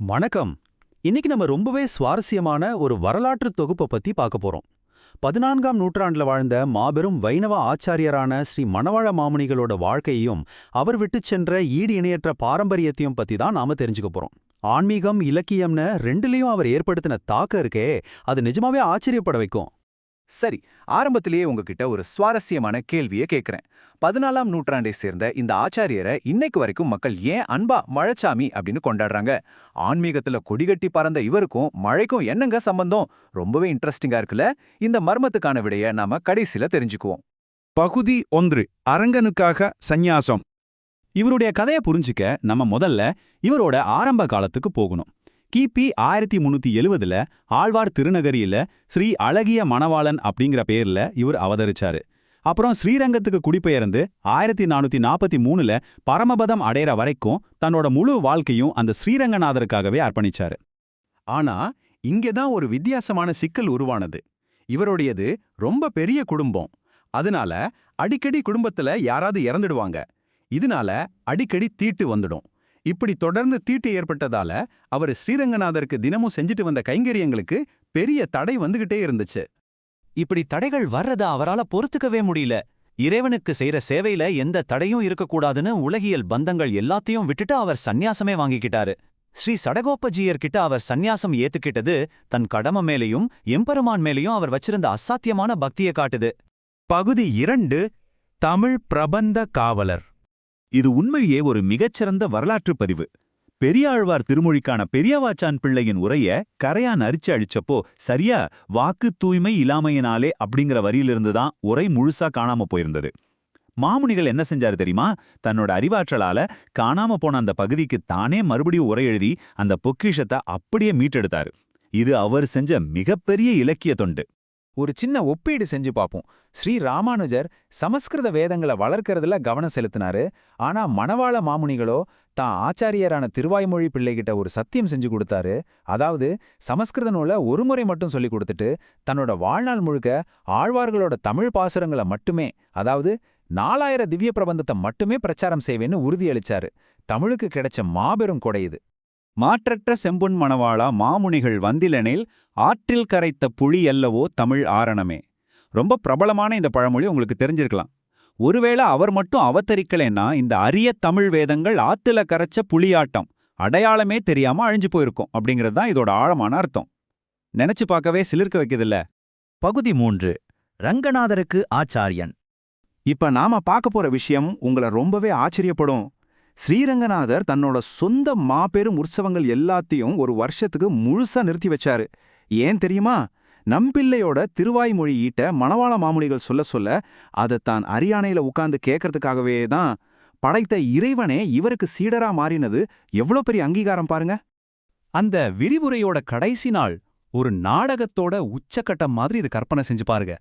வணக்கம். இன்னைக்கு நம்ம ரொம்பவே சுவாரஸ்யமான ஒரு வரலாற்று தொகுப்பை பத்தி பார்க்க போறோம். 14ஆம் நூற்றாண்டுல வாழ்ந்த மாபெரும் வைணவ ஆச்சாரியரான ஸ்ரீ மணவாள மாமுனிகளோட வாழ்க்கையையும் அவர் விட்டுச் சென்ற ஈடு இணையற்ற பாரம்பரியத்தையும் பத்தி தான் நாம தெரிஞ்சுக்க போறோம். ஆன்மீகம், இலக்கியம்னு ரெண்டுலயும் அவர் ஏற்படுத்தின தாக்கம் இருக்கே, அது நிஜமாவே ஆச்சரியப்பட வைக்கும். சரி, ஆரம்பத்திலேயே உங்ககிட்ட ஒரு சுவாரஸ்யமான கேள்வியை கேட்கிறேன். 14ஆம் நூற்றாண்டை சேர்ந்த இந்த ஆச்சாரியரை இன்னைக்கு வரைக்கும் மக்கள் ஏன் அன்பா மழைச்சாமி அப்படின்னு கொண்டாடுறாங்க? ஆன்மீகத்துல கொடிகட்டி பறந்த இவருக்கும் மழைக்கும் என்னங்க சம்பந்தம்? ரொம்பவே இன்ட்ரெஸ்டிங்கா இருக்குல்ல? இந்த மர்மத்துக்கான விடைய நாம கடைசியில தெரிஞ்சுக்குவோம். பகுதி 1. அரங்கனுக்காக சந்நியாசம். இவருடைய கதையை புரிஞ்சுக்க நம்ம முதல்ல இவரோட ஆரம்ப காலத்துக்கு போகணும். கிபி 1370ல ஆழ்வார் திருநகரியில ஸ்ரீ அழகிய மணவாளன் அப்படிங்கிற பேர்ல இவர் அவதரிச்சாரு. அப்புறம் ஸ்ரீரங்கத்துக்கு குடிபெயர்ந்து 1443ல பரமபதம் அடையிற வரைக்கும் தன்னோட முழு வாழ்க்கையும் அந்த ஸ்ரீரங்கநாதருக்காகவே அர்ப்பணிச்சாரு. ஆனா இங்கதான் ஒரு வித்தியாசமான சிக்கல் உருவானது. இவருடையது ரொம்ப பெரிய குடும்பம். அதனால அடிக்கடி குடும்பத்துல யாராவது இறந்துடுவாங்க. இதனால அடிக்கடி தீட்டு வந்துடும். இப்படி தொடர்ந்து தீட்டு ஏற்பட்டதால அவர் ஸ்ரீரங்கநாதருக்கு தினமும் செஞ்சுட்டு வந்த கைங்கரியங்களுக்கு பெரிய தடை வந்துகிட்டே இருந்துச்சு. இப்படி தடைகள் வர்றத அவரால பொறுத்துக்கவே முடியல. இறைவனுக்கு செய்யற சேவையில எந்த தடையும் இருக்கக்கூடாதுன்னு உலகியல் பந்தங்கள் எல்லாத்தையும் விட்டுட்டு அவர் சந்நியாசமே வாங்கிக்கிட்டாரு. ஸ்ரீ சடகோபஜீயர்கிட்ட அவர் சந்நியாசம் ஏத்துக்கிட்டது தன் கடமை மேலையும் எம்பெருமான் மேலையும் அவர் வச்சிருந்த அசாத்தியமான பக்தியை காட்டுது. பகுதி 2. தமிழ் பிரபந்த காவலர். இது உண்மையே ஒரு மிகச்சிறந்த வரலாற்றுப் பதிவு. பெரியாழ்வார் திருமொழிக்கான பெரியவாச்சான் பிள்ளையின் உரைய கரையான் அரிச்சு அழிச்சப்போ சரியா வாக்கு தூய்மை இல்லாமையினாலே அப்படிங்கிற வரியிலிருந்து தான் உரை முழுசா காணாம போயிருந்தது. மாமுனிகள் என்ன செஞ்சாரு தெரியுமா? தன்னோட அறிவாற்றலால காணாம போன அந்த பகுதிக்கு தானே மறுபடியும் உரை எழுதி அந்த பொக்கிஷத்தை அப்படியே மீட்டெடுத்தாரு. இது அவர் செஞ்ச மிகப்பெரிய இலக்கிய தொண்டு. ஒரு சின்ன ஒப்பீடு செஞ்சு பார்ப்போம். ஸ்ரீ ராமானுஜர் சமஸ்கிருத வேதங்களை வளர்க்கறதுல கவனம் செலுத்தினாரு. ஆனா மணவாள மாமுனிகளோ தான் ஆச்சாரியரான திருவாய்மொழி பிள்ளைகிட்ட ஒரு சத்தியம் செஞ்சு கொடுத்தாரு. அதாவது சமஸ்கிருத நூலை ஒரு முறை மட்டும் சொல்லி கொடுத்துட்டு தன்னோட வாழ்நாள் முழுக்க ஆழ்வார்களோட தமிழ் பாசுரங்களை மட்டுமே, அதாவது 4000 திவ்ய பிரபந்தத்தை மட்டுமே பிரச்சாரம் செய்வேன்னு உறுதியளிச்சாரு. தமிழுக்கு கிடைச்ச மாபெரும் கொடை இது. மாற்றற்ற செம்பொன் மணவாளா மாமுனிகள் வந்திலெனில் ஆற்றில் கரைத்த புலி அல்லவோ தமிழ் ஆரணமே. ரொம்ப பிரபலமான இந்த பழமொழி உங்களுக்கு தெரிஞ்சிருக்கலாம். ஒருவேளை அவர் மட்டும் அவதரிக்கலைன்னா இந்த அரிய தமிழ் வேதங்கள் ஆத்துல கரைச்ச புலியாட்டம் அடையாளமே தெரியாம அழிஞ்சு போயிருக்கும் அப்படிங்கிறது தான் இதோட ஆழமான அர்த்தம். நினைச்சு பார்க்கவே சிலிர்க்க வைக்குதில்ல. பகுதி 3. ரங்கநாதருக்கு ஆச்சாரியன். இப்ப நாம பார்க்க போற விஷயம் உங்களை ரொம்பவே ஆச்சரியப்படும். ஸ்ரீரங்கநாதர் தன்னோட சொந்த மாபெரும் உற்சவங்கள் எல்லாத்தையும் ஒரு வருஷத்துக்கு முழுசா நிறுத்தி வச்சாரு. ஏன் தெரியுமா? நம்பிள்ளையோட திருவாய்மொழி ஈட்ட மணவாள மாமுனிகள் சொல்ல சொல்ல அதை தான் அரியானையில உட்கார்ந்து கேட்கறதுக்காகவே தான். படைத்த இறைவனே இவருக்கு சீடரா மாறினது எவ்வளோ பெரிய அங்கீகாரம் பாருங்க. அந்த விரிவுரையோட கடைசி நாள் ஒரு நாடகத்தோட உச்சக்கட்டம் மாதிரி இது கற்பனை செஞ்சு பாருங்க.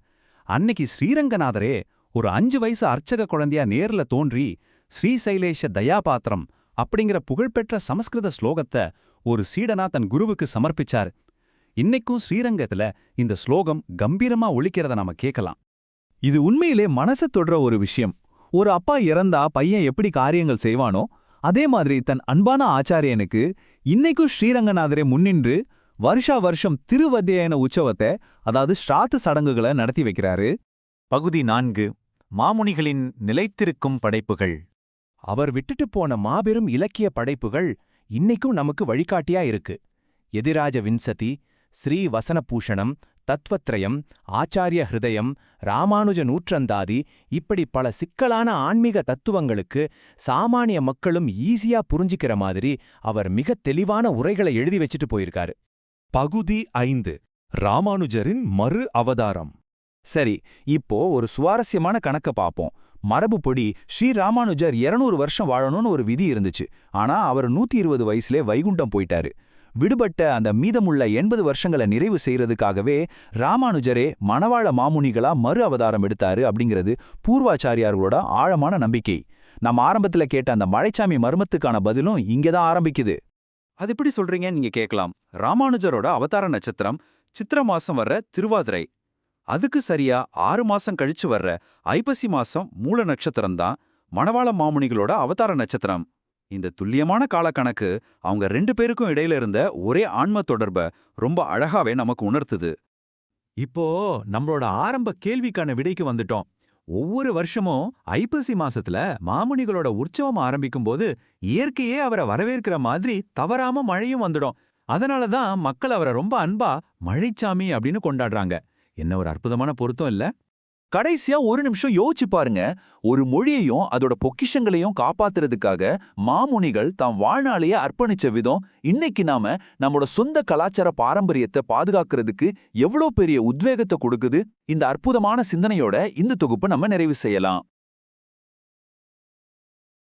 அன்னைக்கு ஸ்ரீரங்கநாதரே ஒரு 5 வயசு அர்ச்சக குழந்தையா நேர்ல தோன்றி ஸ்ரீசைலேஷ தயாபாத்திரம் அப்படிங்கிற புகழ்பெற்ற சமஸ்கிருத ஸ்லோகத்தை ஒரு சீடனா தன் குருவுக்கு சமர்ப்பிச்சார். இன்னைக்கும் ஸ்ரீரங்கத்துல இந்த ஸ்லோகம் கம்பீரமா ஒலிக்கிறத நாம கேட்கலாம். இது உண்மையிலே மனசு தொடுற ஒரு விஷயம். ஒரு அப்பா இறந்தா பையன் எப்படி காரியங்கள் செய்வானோ அதே மாதிரி தன் அன்பான ஆச்சாரியனுக்கு இன்னைக்கும் ஸ்ரீரங்கநாதரே முன்னின்று வருஷா வருஷம் திருவத்தியன உற்சவத்தை, அதாவது ஸ்ராத்த சடங்குகளை நடத்தி வைக்கிறாரு. பகுதி 4. மாமுனிகளின் நிலைத்திருக்கும் படைப்புகள். அவர் விட்டுட்டு போன மாபெரும் இலக்கிய படைப்புகள் இன்னைக்கும் நமக்கு வழிகாட்டியா இருக்கு. எதிராஜ வின்சதி, ஸ்ரீ வசனபூஷணம், தத்வத்ரயம், ஆச்சாரிய ஹிருதயம், ராமானுஜ நூற்றந்தாதி, இப்படி பல சிக்கலான ஆன்மீக தத்துவங்களுக்கு சாமானிய மக்களும் ஈஸியா புரிஞ்சிக்கிற மாதிரி அவர் மிக தெளிவான உரைகளை எழுதி வச்சுட்டு போயிருக்காரு. பகுதி 5. ராமானுஜரின் மறு அவதாரம். சரி, இப்போ ஒரு சுவாரஸ்யமான கணக்க பார்ப்போம். மரபுப்படி ஸ்ரீ ராமானுஜர் 200 வருஷம் வாழணும்னு ஒரு விதி இருந்துச்சு. ஆனா அவர் 120 வயசுலே வைகுண்டம் போயிட்டாரு. விடுபட்ட அந்த மீதமுள்ள 80 வருஷங்களை நிறைவு செய்யறதுக்காகவே ராமானுஜரே மணவாள மாமுனிகளா மறு அவதாரம் எடுத்தாரு அப்படிங்கிறது பூர்வாச்சாரியார்களோட ஆழமான நம்பிக்கை. நம்ம ஆரம்பத்துல கேட்ட அந்த மழைச்சாமி மர்மத்துக்கான பதிலும் இங்கதான் ஆரம்பிக்குது. அது எப்படி சொல்றீங்கன்னு நீங்க கேட்கலாம். ராமானுஜரோட அவதார நட்சத்திரம் சித்திர மாசம் வர்ற திருவாதிரை. அதுக்கு சரியா 6 மாசம் கழிச்சு வர்ற ஐப்பசி மாசம் மூல நட்சத்திரம்தான் மணவாள மாமுனிகளோட அவதார நட்சத்திரம். இந்த துல்லியமான காலக்கணக்கு அவங்க 2 பேருக்கும் இடையில இருந்த ஒரே ஆன்ம தொடர்ப ரொம்ப அழகாவே நமக்கு உணர்த்துது. இப்போ நம்மளோட ஆரம்ப கேள்விக்கான விடைக்கு வந்துட்டோம். ஒவ்வொரு வருஷமும் ஐப்பசி மாசத்துல மாமுனிகளோட உற்சவம் ஆரம்பிக்கும் போது இயற்கையே அவரை வரவேற்கிற மாதிரி தவறாம மழையும் வந்துடும். அதனாலதான் மக்கள் அவரை ரொம்ப அன்பா மழைச்சாமி அப்படின்னு கொண்டாடுறாங்க. என்ன ஒரு அற்புதமான பொருத்தம் இல்ல? கடைசியா ஒரு நிமிஷம் யோசிச்சு பாருங்க. ஒரு மொழியையும் அதோட பொக்கிஷங்களையும் காப்பாத்துறதுக்காக மாமுனிகள் தாம் வாழ்நாளையே அர்ப்பணிச்ச விதம் இன்னைக்கு நாம நம்மளோட சொந்த கலாச்சார பாரம்பரியத்தை பாதுகாக்கிறதுக்கு எவ்வளோ பெரிய உத்வேகத்தை கொடுக்குது. இந்த அற்புதமான சிந்தனையோட இந்த தொகுப்பை நம்ம நிறைவு செய்யலாம்.